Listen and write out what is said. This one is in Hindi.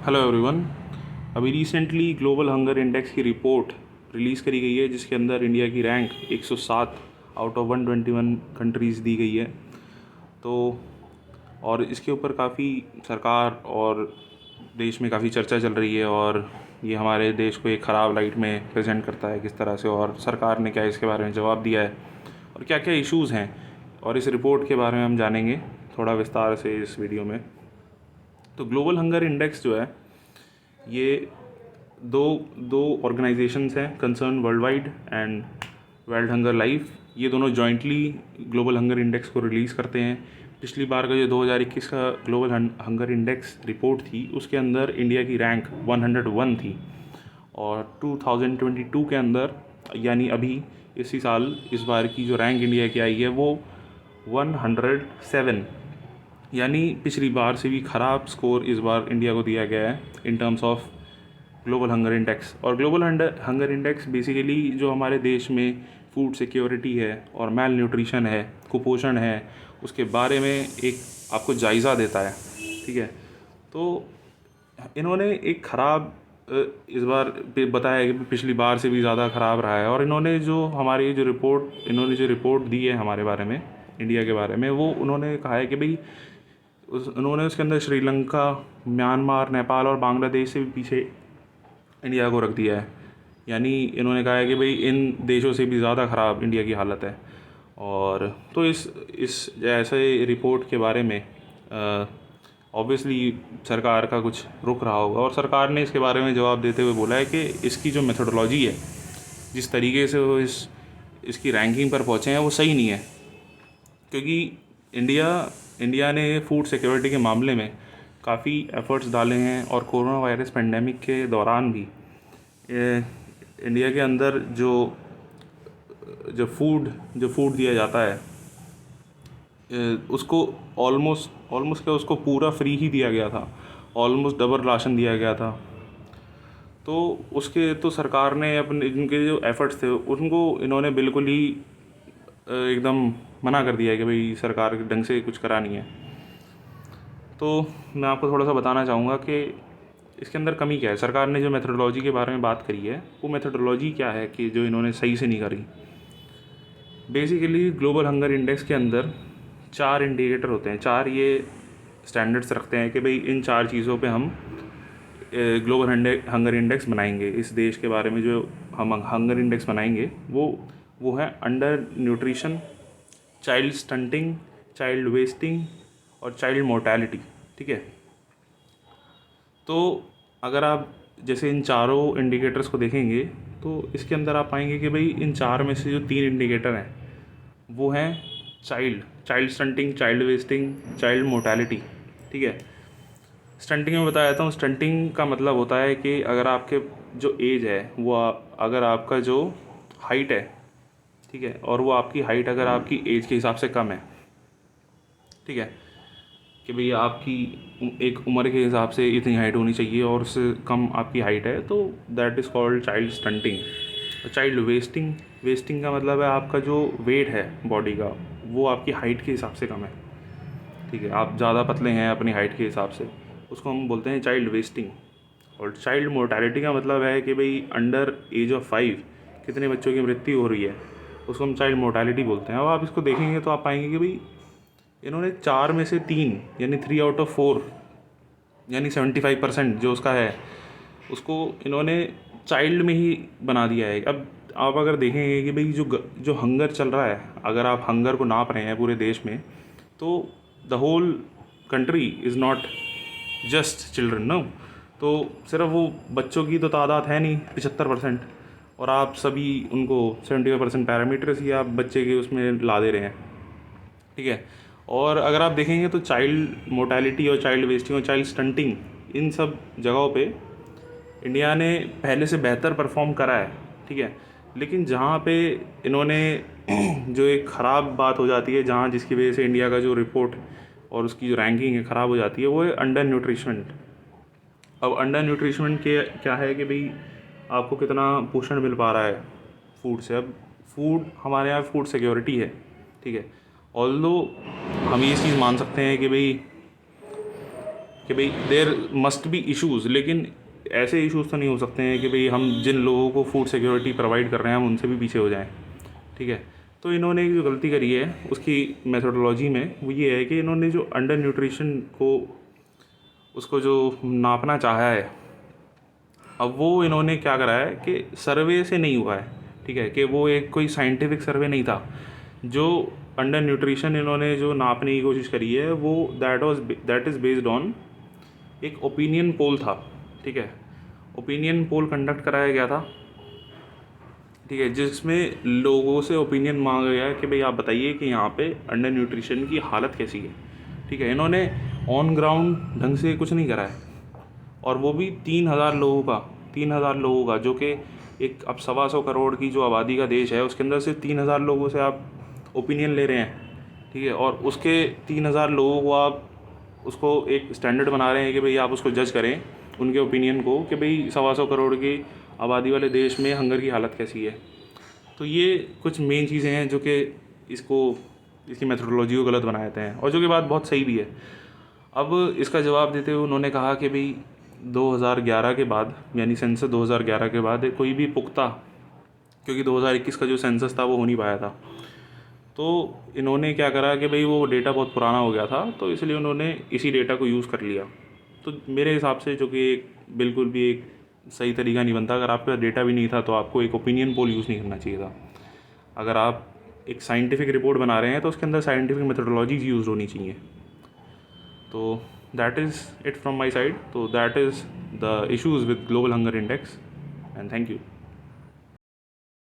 Hello everyone. अभी रिसेंटली ग्लोबल हंगर इंडेक्स की रिपोर्ट रिलीज़ करी गई है जिसके अंदर इंडिया की रैंक 107 आउट ऑफ 121 कंट्रीज़ दी गई है। तो और इसके ऊपर काफ़ी सरकार और देश में काफ़ी चर्चा चल रही है और ये हमारे देश को एक ख़राब लाइट में प्रेजेंट करता है किस तरह से, और सरकार ने क्या इसके बारे में जवाब दिया है और क्या क्या इश्यूज़ हैं, और इस रिपोर्ट के बारे में हम जानेंगे थोड़ा विस्तार से इस वीडियो में। तो ग्लोबल हंगर इंडेक्स जो है ये दो दो ऑर्गेनाइजेशंस हैं, concern world wide and world hunger life. ये दोनों जॉइंटली ग्लोबल हंगर इंडेक्स को रिलीज़ करते हैं। पिछली बार का जो 2021 का ग्लोबल हंगर इंडेक्स रिपोर्ट थी उसके अंदर इंडिया की रैंक 101 थी, और 2022 के अंदर यानी अभी इसी साल इस बार की जो रैंक इंडिया की आई है वो 107, यानी पिछली बार से भी ख़राब स्कोर इस बार इंडिया को दिया गया है in terms of global hunger index. और ग्लोबल हंगर इंडेक्स बेसिकली जो हमारे देश में फूड सिक्योरिटी है और मैल न्यूट्रिशन है, कुपोषण है, उसके बारे में एक आपको जायज़ा देता है। ठीक है, तो इन्होंने एक ख़राब इस बार बताया कि पिछली बार से भी ज़्यादा ख़राब रहा है, और इन्होंने जो रिपोर्ट दी है हमारे बारे में, इंडिया के बारे में, वो उन्होंने कहा है कि भाई उन्होंने उसके अंदर श्रीलंका, म्यांमार, नेपाल और बांग्लादेश से भी पीछे इंडिया को रख दिया है। यानी इन्होंने कहा है कि भाई इन देशों से भी ज़्यादा ख़राब इंडिया की हालत है। और तो इस ऐसे रिपोर्ट के बारे में ऑब्वियसली सरकार का कुछ रुख रहा होगा, और सरकार ने इसके बारे में जवाब देते हुए बोला है कि इसकी जो मेथोडोलॉजी है, जिस तरीके से वो इसकी रैंकिंग पर पहुँचे हैं, वो सही नहीं है। क्योंकि इंडिया इंडिया ने फूड सिक्योरिटी के मामले में काफ़ी एफ़र्ट्स डाले हैं, और कोरोना वायरस पेंडेमिक के दौरान भी इंडिया के अंदर जो जो फूड दिया जाता है उसको ऑलमोस्ट क्या, उसको पूरा फ्री ही दिया गया था, ऑलमोस्ट डबल राशन दिया गया था। तो उसके तो सरकार ने अपने जिनके जो एफ़र्ट्स थे उनको इन्होंने बिल्कुल ही एकदम मना कर दिया है कि भाई सरकार ढंग से कुछ करा नहीं है। तो मैं आपको थोड़ा सा बताना चाहूँगा कि इसके अंदर कमी क्या है। सरकार ने जो मेथोडोलॉजी के बारे में बात करी है, वो मेथोडोलॉजी क्या है कि जो इन्होंने सही से नहीं करी। बेसिकली ग्लोबल हंगर इंडेक्स के अंदर 4 इंडिकेटर होते हैं, 4 ये स्टैंडर्ड्स रखते हैं कि भाई इन 4 चीज़ों पे हम ग्लोबल हंगर इंडेक्स बनाएंगे। इस देश के बारे में जो हम हंगर इंडेक्स बनाएंगे वो है under nutrition, child stunting, child wasting और चाइल्ड मोर्टेलिटी। ठीक है, तो अगर आप जैसे इन चारों इंडिकेटर्स को देखेंगे तो इसके अंदर आप पाएंगे कि भाई इन 4 में से जो 3 इंडिकेटर हैं वो हैं child stunting, child wasting, child mortality. ठीक है, स्टंटिंग में बता देता हूँ। स्टंटिंग का मतलब होता है कि अगर आपके जो एज है वो अगर आपका जो हाइट है, ठीक है, और वो आपकी हाइट अगर आपकी एज के हिसाब से कम है, ठीक है, कि भाई आपकी एक उम्र के हिसाब से इतनी हाइट होनी चाहिए और उससे कम आपकी हाइट है, तो that is called child stunting. Child wasting का मतलब है आपका जो वेट है बॉडी का वो आपकी हाइट के हिसाब से कम है। ठीक है, आप ज़्यादा पतले हैं अपनी हाइट के हिसाब से, उसको हम बोलते हैं चाइल्ड वेस्टिंग। और चाइल्ड मोर्टेलिटी का मतलब है कि भाई अंडर एज ऑफ 5 कितने बच्चों की मृत्यु हो रही है, उसको हम चाइल्ड मोर्टेलिटी बोलते हैं। और आप इसको देखेंगे तो आप पाएंगे कि भाई इन्होंने 4 में से 3 यानी 3 आउट ऑफ 4 यानी 75% जो उसका है उसको इन्होंने चाइल्ड में ही बना दिया है। अब आप अगर देखेंगे कि भाई जो हंगर चल रहा है, अगर आप हंगर को नाप रहे हैं पूरे देश में, तो the whole country is not just children, no. तो सिर्फ वो बच्चों की तो तादाद है नहीं 75%, और आप सभी उनको 75% पैरामीटर्स ही आप बच्चे के उसमें ला दे रहे हैं। ठीक है, और अगर आप देखेंगे तो चाइल्ड मोर्टेलिटी और चाइल्ड वेस्टिंग और चाइल्ड स्टंटिंग इन सब जगहों पे इंडिया ने पहले से बेहतर परफॉर्म करा है। ठीक है, लेकिन जहाँ पे इन्होंने जो एक ख़राब बात हो जाती है, जहाँ जिसकी वजह से इंडिया का जो रिपोर्ट और उसकी जो रैंकिंग है ख़राब हो जाती है, वो है अंडर न्यूट्रिशमेंट। अब अंडर न्यूट्रिशमेंट के क्या है कि भाई आपको कितना पोषण मिल पा रहा है फूड से। अब फूड हमारे यहाँ फूड सिक्योरिटी है, ठीक है, ऑल्दो हम ये चीज़ मान सकते हैं कि भाई कि भाई देयर मस्ट बी इश्यूज़, लेकिन ऐसे इश्यूज़ तो नहीं हो सकते हैं कि भाई हम जिन लोगों को फूड सिक्योरिटी प्रोवाइड कर रहे हैं हम उनसे भी पीछे हो जाएं। ठीक है, तो इन्होंने जो गलती करी है उसकी मेथोडोलॉजी में वो ये है कि इन्होंने जो अंडर न्यूट्रिशन को उसको जो नापना चाहा है, अब वो इन्होंने क्या करा है कि सर्वे से नहीं हुआ है। ठीक है, कि वो एक कोई साइंटिफिक सर्वे नहीं था। जो अंडर न्यूट्रिशन इन्होंने जो नापने की कोशिश करी है वो दैट इज़ बेस्ड ऑन एक ओपिनियन पोल था। ठीक है, ओपिनियन पोल कंडक्ट कराया गया था। ठीक है, जिसमें लोगों से ओपिनियन मांगा गया है कि भाई आप बताइए कि यहाँ पे अंडर न्यूट्रिशन की हालत कैसी है। ठीक है, इन्होंने ऑन ग्राउंड ढंग से कुछ नहीं करा है, और वो भी 3,000 लोगों का जो कि एक अब 125 करोड़ की जो आबादी का देश है उसके अंदर से 3,000 लोगों से आप ओपिनियन ले रहे हैं। ठीक है, और उसके 3,000 लोगों को आप उसको एक स्टैंडर्ड बना रहे हैं कि भाई आप उसको जज करें उनके ओपिनियन को कि भाई 125 करोड़ की आबादी वाले देश में हंगर की हालत कैसी है। तो ये कुछ मेन चीज़ें हैं जो कि इसकी मेथोडोलॉजी को गलत बना देते हैं, और जो कि बात बहुत सही भी है। अब इसका जवाब देते हुए उन्होंने कहा कि भाई 2011 के बाद, यानी सेंसस 2011 के बाद कोई भी पुख्ता, क्योंकि 2021 का जो सेंसस था वो हो नहीं पाया था, तो इन्होंने क्या करा कि भाई वो डेटा बहुत पुराना हो गया था, तो इसलिए उन्होंने इसी डेटा को यूज़ कर लिया। तो मेरे हिसाब से जो कि बिल्कुल भी एक सही तरीका नहीं बनता। अगर आपके पास डेटा भी नहीं था तो आपको एक ओपिनियन पोल यूज़ नहीं करना चाहिए था। अगर आप एक साइंटिफिक रिपोर्ट बना रहे हैं तो उसके अंदर साइंटिफिक मेथोडोलॉजीज यूज़ होनी चाहिए। तो that is it from my side. तो that is the issues with global hunger index, and thank you.